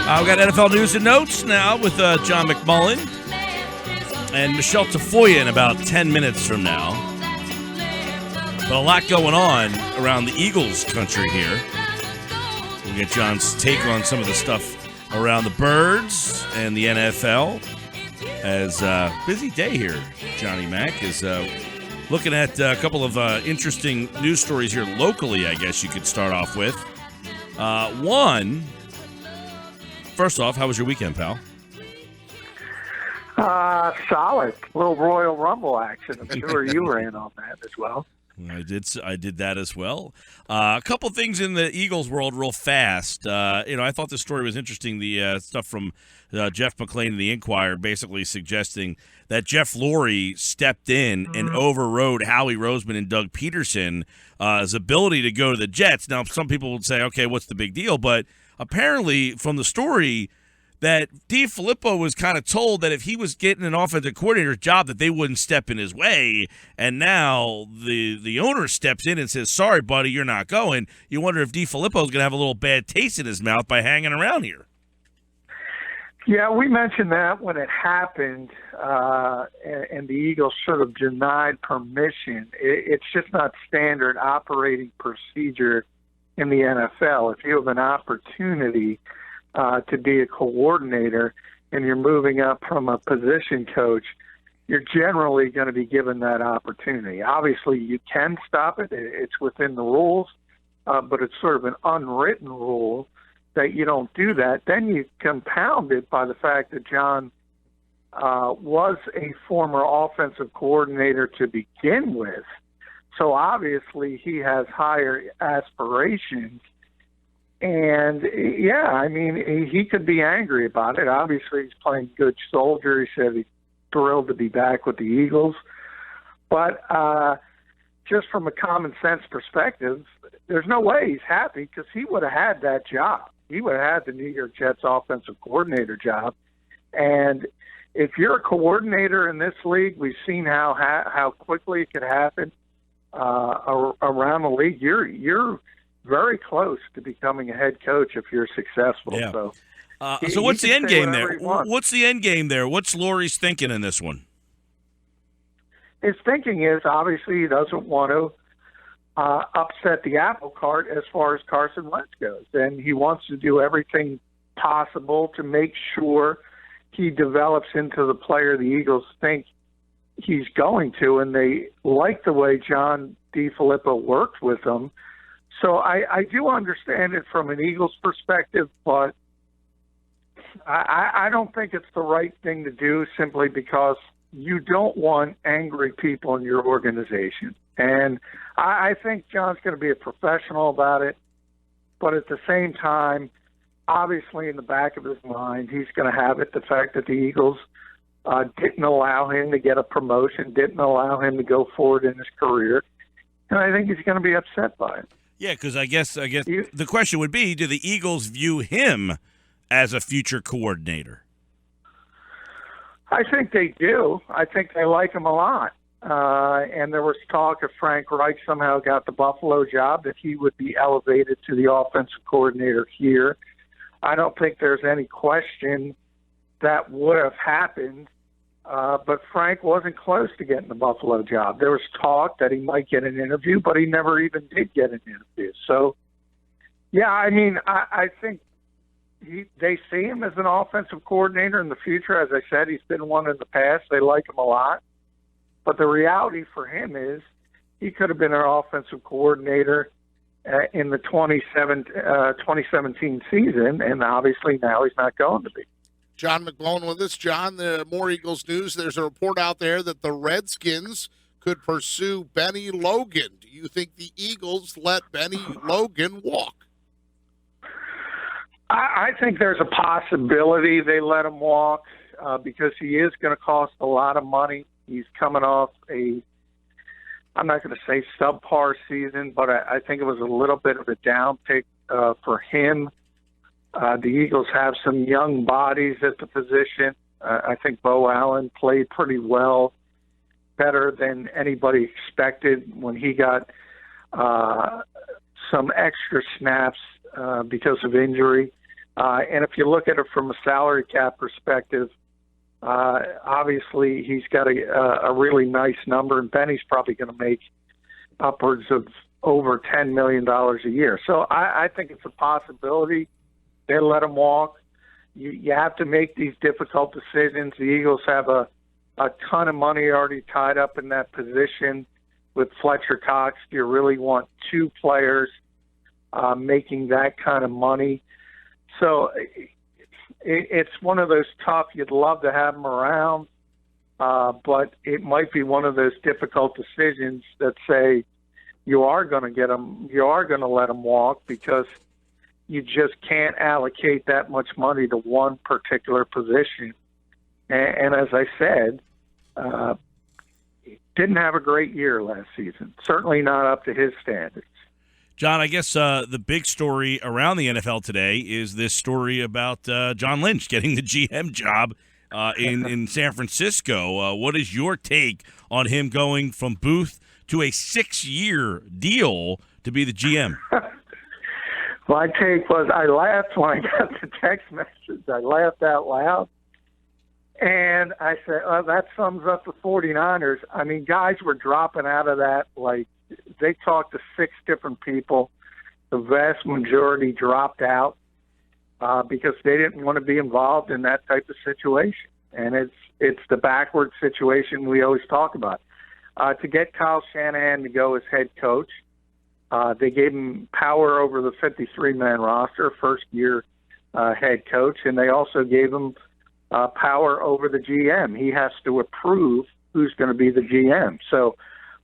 We've got NFL news and notes now with John McMullen and Michelle Tafoya in about 10 minutes from now. But a lot going on around the Eagles country here. We'll get John's take on some of the stuff around the Birds and the NFL. As busy day here, Johnny Mac is looking at a couple of interesting news stories here locally, I guess you could start off with. One, first off, how was your weekend, pal? Solid. A little Royal Rumble action. I'm sure you ran on that as well. I did that as well. A couple things in the Eagles world real fast. I thought this story was interesting. The stuff from Jeff McMullen in the Inquirer basically suggesting that Jeff Lurie stepped in and overrode Howie Roseman and Doug Peterson's ability to go to the Jets. Now, some people would say, okay, what's the big deal? But apparently from the story that DeFilippo was kind of told that if he was getting an offensive coordinator's job that they wouldn't step in his way, and now the owner steps in and says, sorry, buddy, you're not going. You wonder if DeFilippo's going to have a little bad taste in his mouth by hanging around here. Yeah, we mentioned that when it happened, and the Eagles sort of denied permission. It's just not standard operating procedure in the NFL. If you have an opportunity to be a coordinator and you're moving up from a position coach, you're generally going to be given that opportunity. Obviously, you can stop it. It's within the rules, but it's sort of an unwritten rule that you don't do that. Then you compound it by the fact that John was a former offensive coordinator to begin with. So obviously he has higher aspirations. And, yeah, I mean, he could be angry about it. Obviously, he's playing good soldier. He said he's thrilled to be back with the Eagles. But just from a common sense perspective, there's no way he's happy because he would have had that job. He would have had the New York Jets offensive coordinator job. And if you're a coordinator in this league, we've seen how quickly it could happen around the league. You're very close to becoming a head coach if you're successful. Yeah. So what's the end game there? What's the end game there? What's Lurie's thinking in this one? His thinking is obviously he doesn't want to upset the apple cart as far as Carson Wentz goes. And he wants to do everything possible to make sure he develops into the player the Eagles think he's going to. And they like the way John DeFilippo worked with him. So I do understand it from an Eagles perspective, but I don't think it's the right thing to do simply because you don't want angry people in your organization. And I think John's going to be a professional about it, but at the same time, obviously in the back of his mind, he's going to have it, the fact that the Eagles didn't allow him to get a promotion, didn't allow him to go forward in his career, and I think he's going to be upset by it. Yeah, because I guess the question would be, do the Eagles view him as a future coordinator? I think they do. I think they like him a lot. And there was talk if Frank Reich somehow got the Buffalo job that he would be elevated to the offensive coordinator here. I don't think there's any question that would have happened. But Frank wasn't close to getting the Buffalo job. There was talk that he might get an interview, but he never even did get an interview. So, yeah, I mean, I think they see him as an offensive coordinator in the future. As I said, he's been one in the past. They like him a lot. But the reality for him is he could have been an offensive coordinator in the 2017 season, and obviously now he's not going to be. John McMullen with us. John, the more Eagles news. There's a report out there that the Redskins could pursue Benny Logan. Do you think the Eagles let Benny Logan walk? I think there's a possibility they let him walk because he is going to cost a lot of money. He's coming off I'm not going to say subpar season, but I think it was a little bit of a down pick for him. The Eagles have some young bodies at the position. I think Bo Allen played pretty well, better than anybody expected when he got some extra snaps because of injury. And if you look at it from a salary cap perspective, obviously he's got a really nice number, and Benny's probably going to make upwards of over $10 million a year. So I think it's a possibility they let him walk. You have to make these difficult decisions. The Eagles have a ton of money already tied up in that position with Fletcher Cox. Do you really want two players making that kind of money? So it's one of those tough, you'd love to have him around, but it might be one of those difficult decisions that say you are going to get him, you are going to let him walk because you just can't allocate that much money to one particular position. And as I said, didn't have a great year last season, certainly not up to his standards. John, I guess the big story around the NFL today is this story about John Lynch getting the GM job in San Francisco. What is your take on him going from Booth to a 6-year deal to be the GM? My take was I laughed when I got the text message. I laughed out loud. And I said, oh, that sums up the 49ers. I mean, guys were dropping out of that like, they talked to 6 different people. The vast majority dropped out because they didn't want to be involved in that type of situation. And it's the backward situation we always talk about. To get Kyle Shanahan to go as head coach, they gave him power over the 53-man roster, first-year head coach, and they also gave him power over the GM. He has to approve who's going to be the GM. So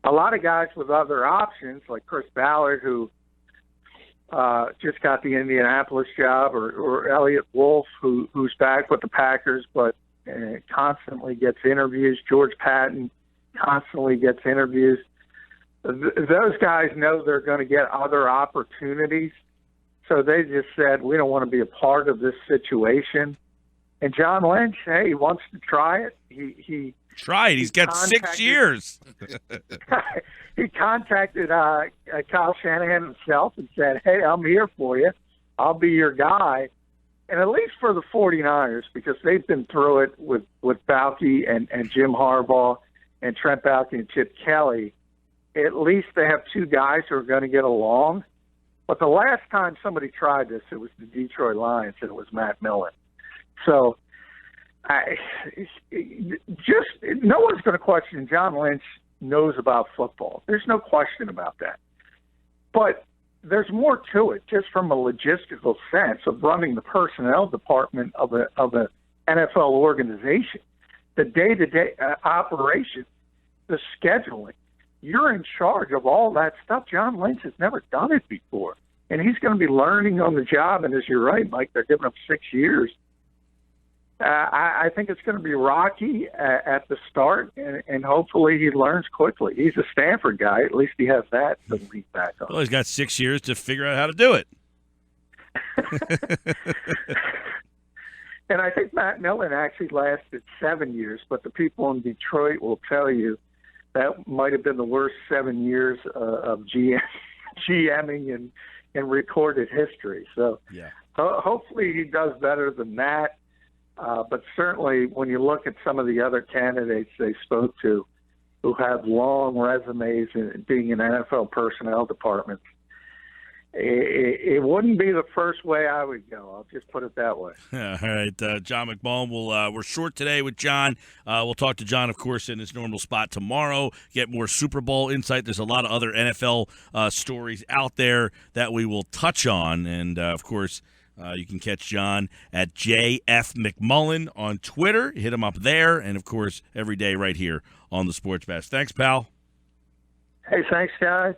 a lot of guys with other options, like Chris Ballard, who just got the Indianapolis job, or Elliott Wolf, who's back with the Packers but constantly gets interviews. George Patton constantly gets interviews. Those guys know they're going to get other opportunities, so they just said, we don't want to be a part of this situation. And John Lynch, hey, he wants to try it. He tried. He's got 6 years. He contacted Kyle Shanahan himself and said, hey, I'm here for you. I'll be your guy. And at least for the 49ers, because they've been through it with Balky and Jim Harbaugh and Trent Balky and Chip Kelly, at least they have 2 guys who are going to get along. But the last time somebody tried this, it was the Detroit Lions, and it was Matt Millen. So no one's going to question John Lynch knows about football. There's no question about that. But there's more to it, just from a logistical sense of running the personnel department of a NFL organization, the day-to-day operation, the scheduling. You're in charge of all that stuff. John Lynch has never done it before, and he's going to be learning on the job. And as you're right, Mike, they're giving him 6 years. I think it's going to be rocky at the start, and hopefully he learns quickly. He's a Stanford guy. At least he has that to lean back on. Well, he's got 6 years to figure out how to do it. And I think Matt Millen actually lasted 7 years, but the people in Detroit will tell you that might have been the worst 7 years of GMing in recorded history. So yeah. Hopefully he does better than that. But certainly when you look at some of the other candidates they spoke to who have long resumes in being in NFL personnel departments, it wouldn't be the first way I would go. I'll just put it that way. All right, John McMullen. We're short today with John. We'll talk to John, of course, in his normal spot tomorrow. Get more Super Bowl insight. There's a lot of other NFL stories out there that we will touch on. And, of course, you can catch John at JF McMullen on Twitter. Hit him up there. And, of course, every day right here on the Sports Bash. Thanks, pal. Hey, thanks, guys.